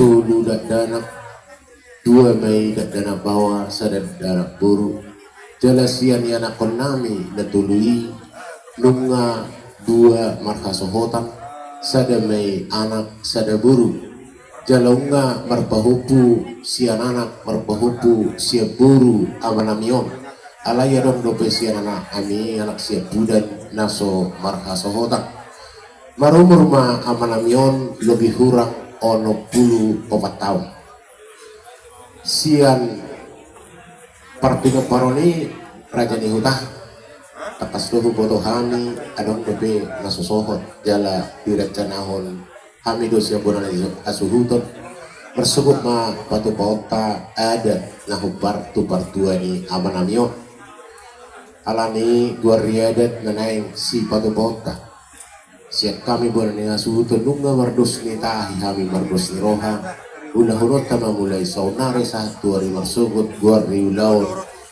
tulu dak danak, dua mei dak danak bawa sadar danak buru, jalasian yana konami natului nunga dua marhasohotan sada mei anak sada buru, jalunga marpahupu sian anak marpahupu siap buru amanamion alaya dong dope sian anak ami anak siap budan naso marhasohotan marumur ma amanamion lebih hurang ono puluh 4 tahun sian parpino paroni raja ni hutah atas dohu boto hami adong dope nasosohot jala direcanahon kami dosia bonan asuhuton bersebut ma batu bota ada nahubar tu partua ni amanamion alani gua riadat menaing si batu bota siap kami bonan ni asuhuton nunga mardos ni tahi kami mardos ni roha ulah hunot kama mulai saunare satu hari marsugut gua riulaun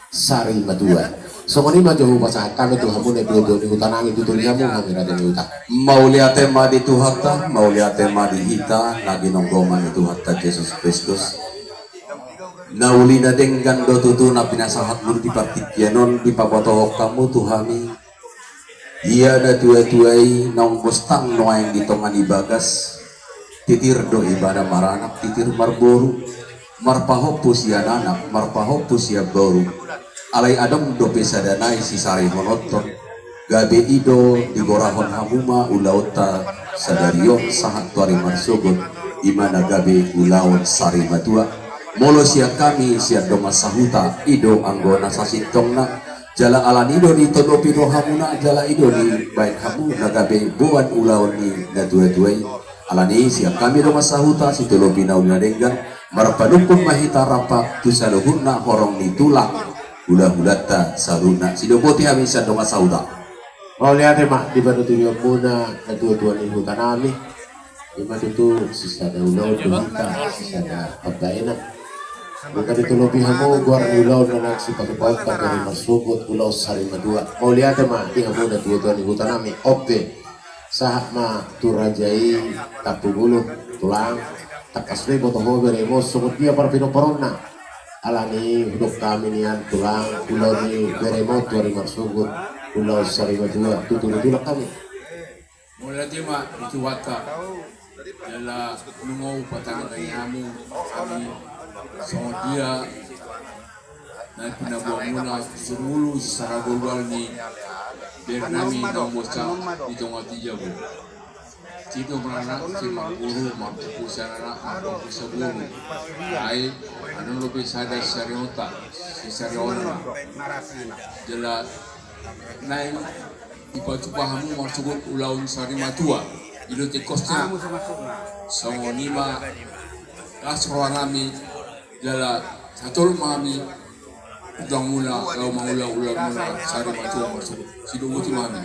sari matua songoni majohu pasahat kami tuh hamune dua-dua ni hutanangi tutuliamu kami raja ni hutah mau lihat tema di Tuhatta, mau lihat tema di Hita, lagi nonggoman itu Hatta Yesus Kristus. Naulina dengan do tutu na pinasahat mulu di partikianon di pabotohok kamu Tuhami. Iya ada tuai-tuai nong bostang noang di tongan ibagas. Titir do ibadah maranak, titir marboru, marpahopus ya nanak, marpahopus ya boru. Alai adong do pesadanai si sari monoton. Gabe ido di gorahon hamuma ulauta sadarion sahat tuari marsugun imana gabe ulaun sari matua molo sia kami sia doma sahuta ido anggona sasintongna jala alanido ni tonopi no hamuna jala ido ni baik hamu nagabe buan ulaun ni nadua-duai alani sia kami doma sahuta si tolopi nauna denggan marpanukun mahita rapak tusaluhunna horong ni tulang hula-hulata saruna sidopoti kami sia doma sahuta. mau lihat mak di batu tujuh muna dua-dua ni hutanami lima itu sisa ada ulau duhita sisa ada abdaina bukan itu lebih hamu gua ulau nanak si pakai bauta dari masukut ulau sari madua mau lihat mak di hamu dua-dua ni hutanami oke sahak ma turajai tapu bulu tulang tak asli botoh beremo sumut dia parpino porona alani hidup kami nian tulang ulau ni beremo dari masukut ulau sari madua tutur-tutur kami mulai dia mak itu wata adalah nungau patangan kamu kami sama dia naik penabuh muna semulu secara global ni biar kami nang bocah di tengah tiga bu itu beranak si guru mampu anak mampu seburu ai anu lebih sadar syariota si syariona jelas naik ibacu pahamu marsubut ulaun sari matua ilu te kosnya songo nima asroa nami jala satul mami udang mula lau maula ulang mula sari matua marsubut sidu muti mami